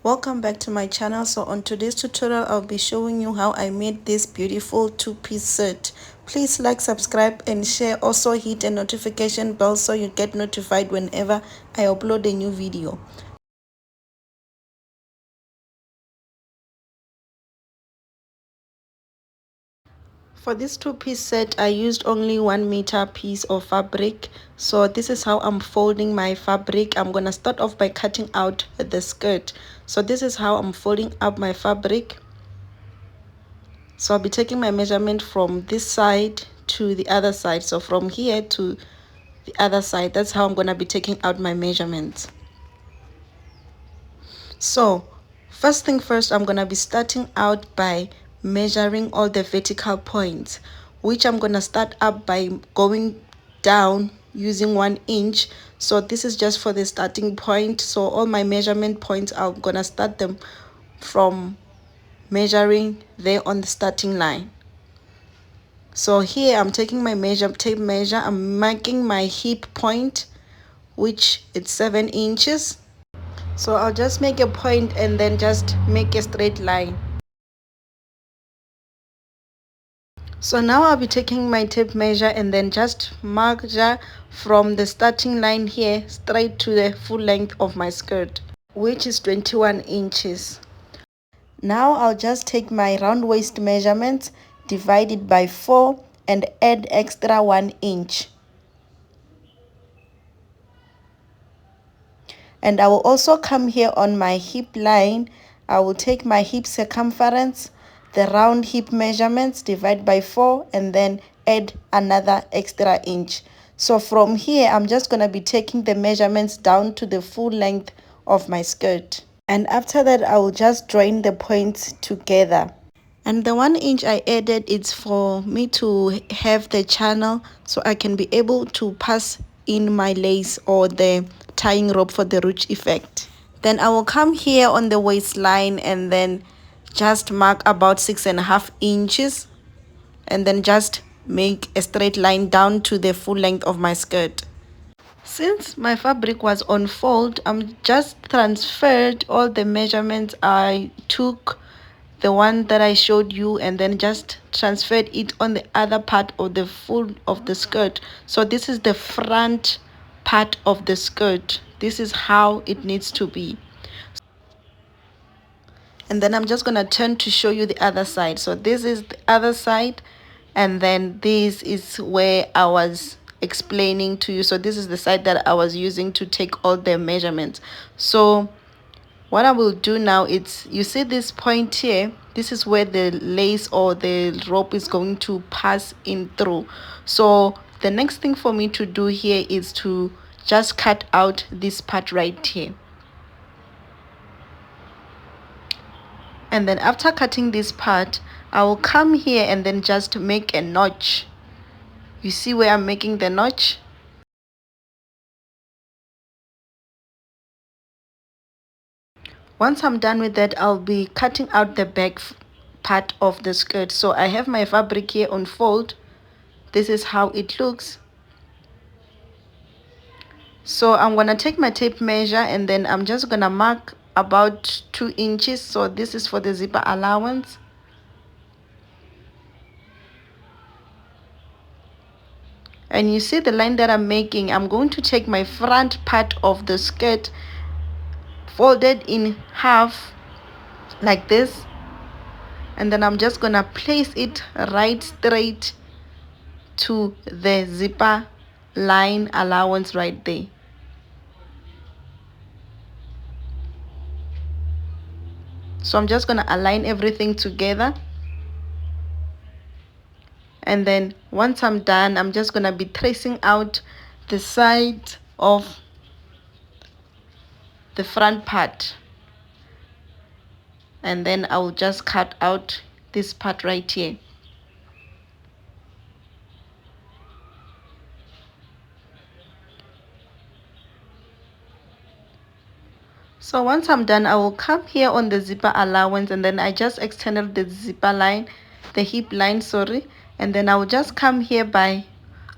Welcome back to my channel. So on today's tutorial I'll be showing you how I made this beautiful two-piece set. Please like, subscribe and share. Also hit a notification bell so you get notified whenever I upload a new video. For this two-piece set I used only 1 meter piece of fabric. So this is how I'm folding my fabric. I'm gonna start off by cutting out the skirt. So this is how I'm folding up my fabric. So I'll be taking my measurement from this side to the other side. So from here to the other side, that's how I'm going to be taking out my measurements. So first thing first, I'm going to be starting out by measuring all the vertical points, which I'm going to start up by going down using 1 inch. So this is just for the starting point. So all my measurement points, I'm going to start them from measuring there on the starting line. So here I'm taking my tape measure, I'm marking my hip point, which it's 7 inches. So I'll just make a point and then just make a straight line. So now I'll be taking my tape measure and then just measure from the starting line here straight to the full length of my skirt, which is 21 inches. Now I'll just take my round waist measurements, divide it by 4 and add extra 1 inch. And I will also come here on my hip line. I will take my hip circumference, the round hip measurements, divide by 4 and then add another extra inch. So from here I'm just going to be taking the measurements down to the full length of my skirt. And after that I will just join the points together. And the 1 inch I added, it's for me to have the channel so I can be able to pass in my lace or the tying rope for the ruched effect. Then I will come here on the waistline and then just mark about 6.5 inches and then just make a straight line down to the full length of my skirt. Since my fabric was on fold, I'm just transferred all the measurements. I took the one that I showed you and then just transferred it on the other part of the full of the skirt. So this is the front part of the skirt. This is how it needs to be. And then I'm just going to turn to show you the other side. So this is the other side and then this is where I was explaining to you. So this is the side that I was using to take all the measurements. So what I will do now is, you see this point here, this is where the lace or the rope is going to pass in through. So the next thing for me to do here is to just cut out this part right here. And then after cutting this part, I will come here and then just make a notch. You see where I'm making the notch? Once I'm done with that, I'll be cutting out the back part of the skirt. So I have my fabric here on fold. This is how it looks. So I'm gonna take my tape measure and then I'm just gonna mark about 2 inches. So this is for the zipper allowance. And you see the line that I'm making, I'm going to take my front part of the skirt, folded in half like this, and then I'm just gonna place it right straight to the zipper line allowance right there. So I'm just gonna align everything together, and then once I'm done, I'm just gonna be tracing out the side of the front part, and then I will just cut out this part right here. So once I'm done, I will come here on the zipper allowance and then I just extended the zipper line, the hip line, sorry, and then I will just come here by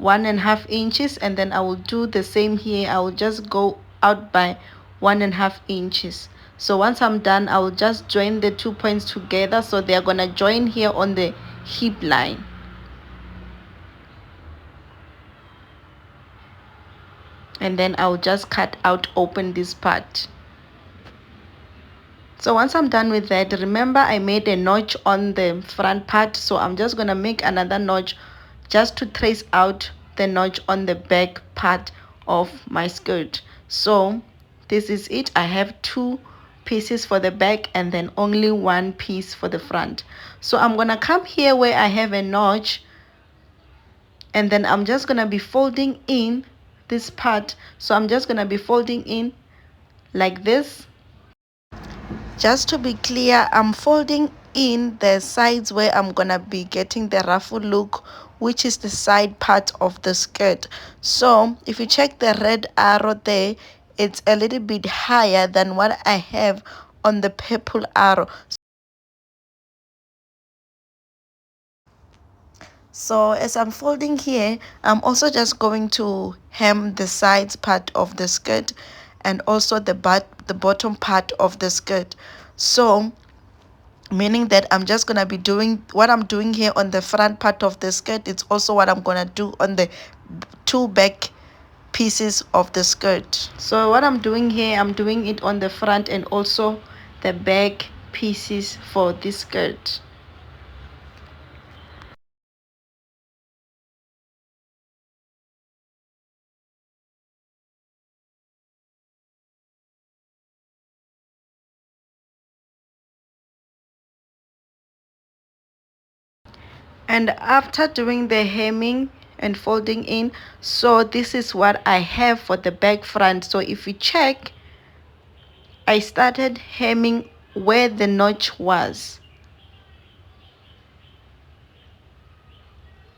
1.5 inches and then I will do the same here. I will just go out by 1.5 inches. So once I'm done, I will just join the 2 points together, so they are gonna join here on the hip line. And then I'll just cut out open this part. So once I'm done with that, remember I made a notch on the front part, so I'm just gonna make another notch just to trace out the notch on the back part of my skirt. So this is it. I have 2 pieces for the back and then only 1 piece for the front. So I'm gonna come here where I have a notch, and then I'm just gonna be folding in this part. So I'm just gonna be folding in like this. Just to be clear, I'm folding in the sides where I'm gonna be getting the ruffle look, which is the side part of the skirt. So if you check the red arrow there, it's a little bit higher than what I have on the purple arrow. So as I'm folding here, I'm also just going to hem the sides part of the skirt and also the bottom part of the skirt. So meaning that I'm just gonna be doing what I'm doing here on the front part of the skirt. It's also what I'm gonna do on the 2 back pieces of the skirt. So what I'm doing here, I'm doing it on the front and also the back pieces for this skirt. And after doing the hemming and folding in, so this is what I have for the back front. So if you check, I started hemming where the notch was.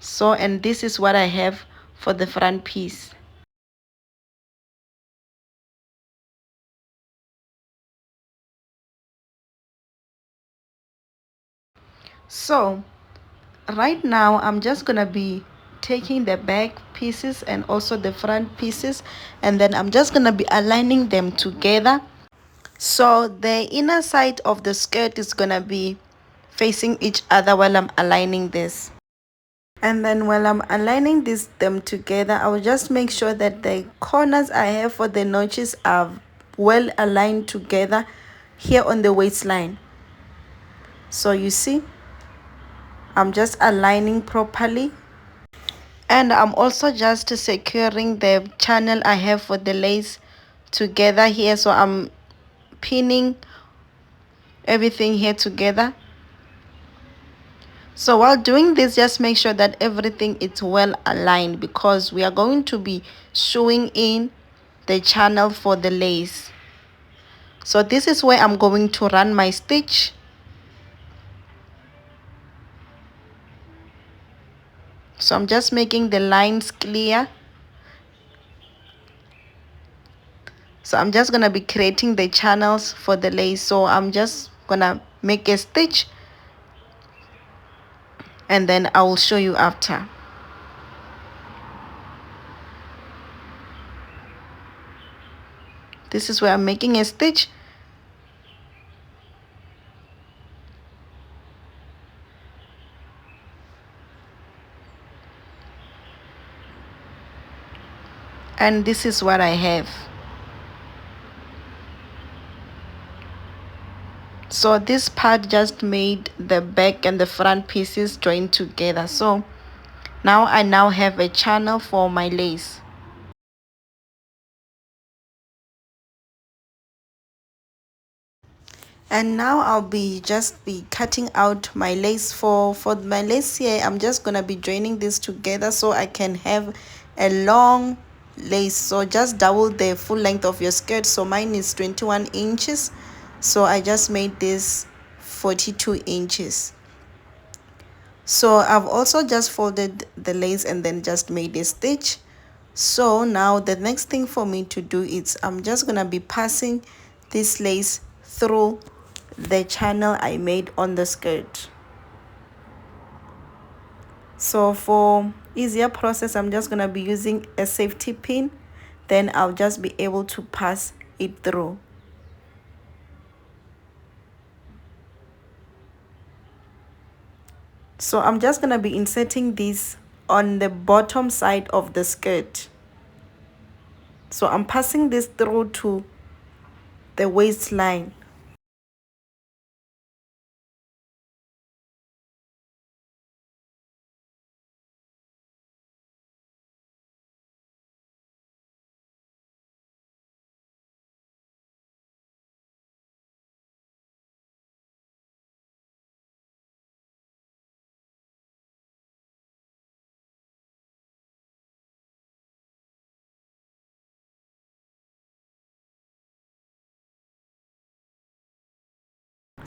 So, and this is what I have for the front piece. So right now I'm just gonna be taking the back pieces and also the front pieces, and then I'm just gonna be aligning them together. So the inner side of the skirt is gonna be facing each other while I'm aligning this. And then while I'm aligning them together, I will just make sure that the corners I have for the notches are well aligned together here on the waistline. So you see, I'm just aligning properly, and I'm also just securing the channel I have for the lace together here. So I'm pinning everything here together. So while doing this, just make sure that everything is well aligned, because we are going to be sewing in the channel for the lace. So this is where I'm going to run my stitch. So I'm just making the lines clear. So I'm just gonna be creating the channels for the lace. So I'm just gonna make a stitch and then I will show you after. This is where I'm making a stitch. And this is what I have. So this part just made the back and the front pieces join together. So now I have a channel for my lace. And now I'll be cutting out my lace. For my lace here, I'm just gonna be joining this together so I can have a long lace. So just double the full length of your skirt. So mine is 21 inches, so I just made this 42 inches. So I've also just folded the lace and then just made a stitch. So now the next thing for me to do is I'm just gonna be passing this lace through the channel I made on the skirt. So for easier process, I'm just gonna be using a safety pin, then I'll just be able to pass it through. So I'm just gonna be inserting this on the bottom side of the skirt. So I'm passing this through to the waistline.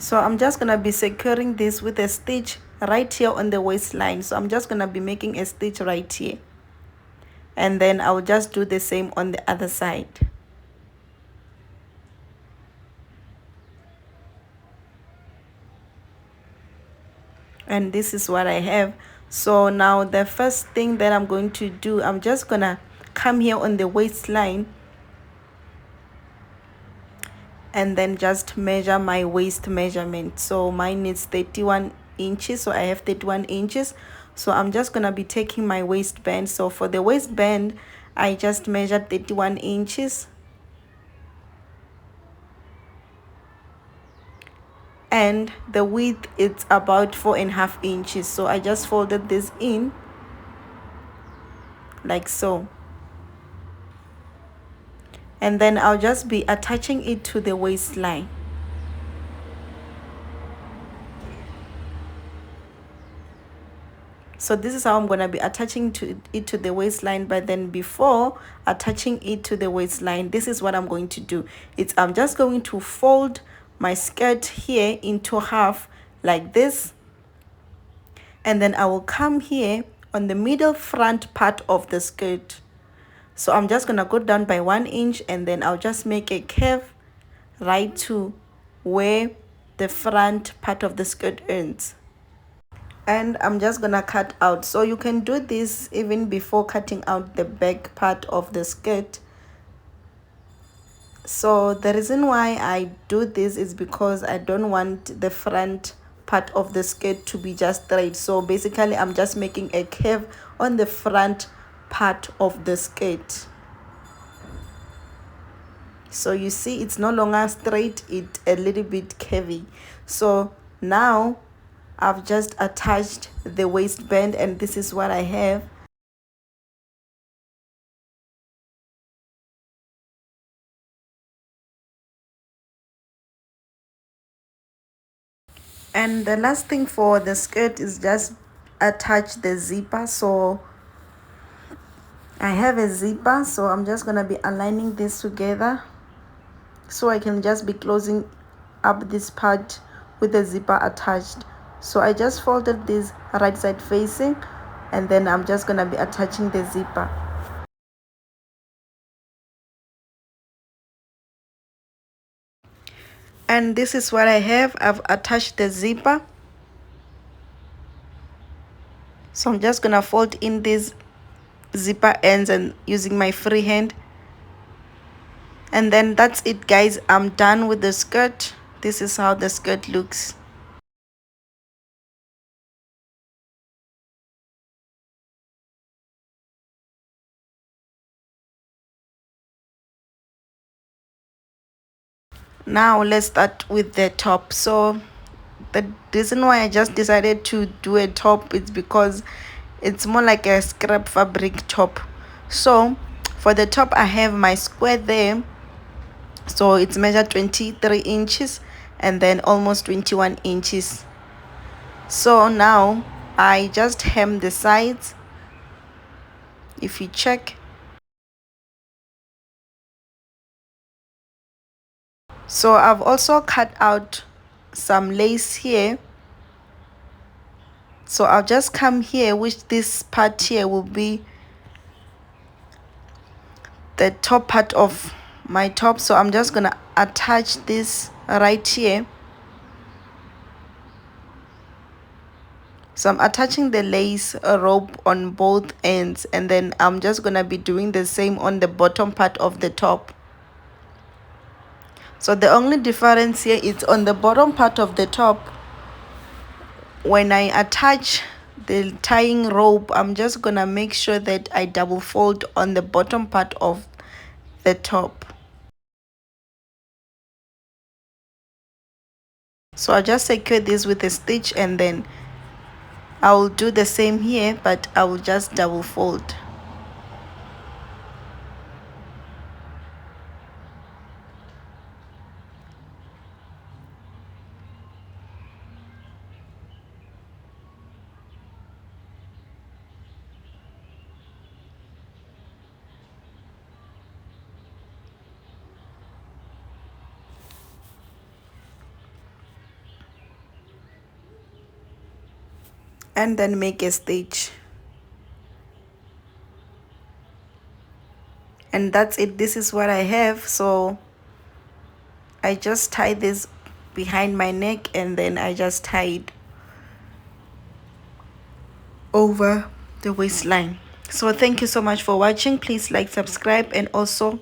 So I'm just gonna be securing this with a stitch right here on the waistline. So I'm just gonna be making a stitch right here, and then I'll just do the same on the other side. And this is what I have. So now the first thing that I'm going to do, I'm just gonna come here on the waistline and then just measure my waist measurement. So mine is 31 inches, so I have 31 inches. So I'm just gonna be taking my waistband. So for the waistband, I just measured 31 inches, and the width it's about 4.5 inches. So I just folded this in like so, and then I'll just be attaching it to the waistline. So this is how I'm going to be attaching it to the waistline. But then before attaching it to the waistline, this is what I'm going to do. I'm just going to fold my skirt here into half like this, and then I will come here on the middle front part of the skirt. So I'm just going to go down by 1 inch, and then I'll just make a curve right to where the front part of the skirt ends. And I'm just gonna cut out. So you can do this even before cutting out the back part of the skirt. So the reason why I do this is because I don't want the front part of the skirt to be just straight. So basically I'm just making a curve on the front part of the skirt. So you see it's no longer straight, it's a little bit curvy. So now I've just attached the waistband, and this is what I have. And the last thing for the skirt is just attach the zipper. So I have a zipper, so I'm just gonna be aligning this together so I can just be closing up this part with the zipper attached. So I just folded this right side facing, and then I'm just gonna be attaching the zipper. And this is what I have. I've attached the zipper. So I'm just gonna fold in these zipper ends and using my free hand. And then that's it, guys. I'm done with the skirt. This is how the skirt looks. Now let's start with the top. So the reason why I just decided to do a top is because it's more like a scrap fabric top. So for the top, I have my square there. So it's measured 23 inches and then almost 21 inches. So now I just hem the sides. If you check, so I've also cut out some lace here. So I'll just come here, which this part here will be the top part of my top. So I'm just gonna attach this right here. So I'm attaching the lace rope on both ends, and then I'm just gonna be doing the same on the bottom part of the top. So the only difference here is on the bottom part of the top, when I attach the tying rope, I'm just gonna make sure that I double fold on the bottom part of the top. So I'll just secure this with a stitch, and then I'll do the same here, but I will just double fold. And then make a stitch. And that's it. This is what I have. So I just tie this behind my neck, and then I just tie it over the waistline. So thank you so much for watching. Please like, subscribe, and also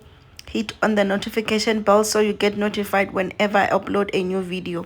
hit on the notification bell so you get notified whenever I upload a new video.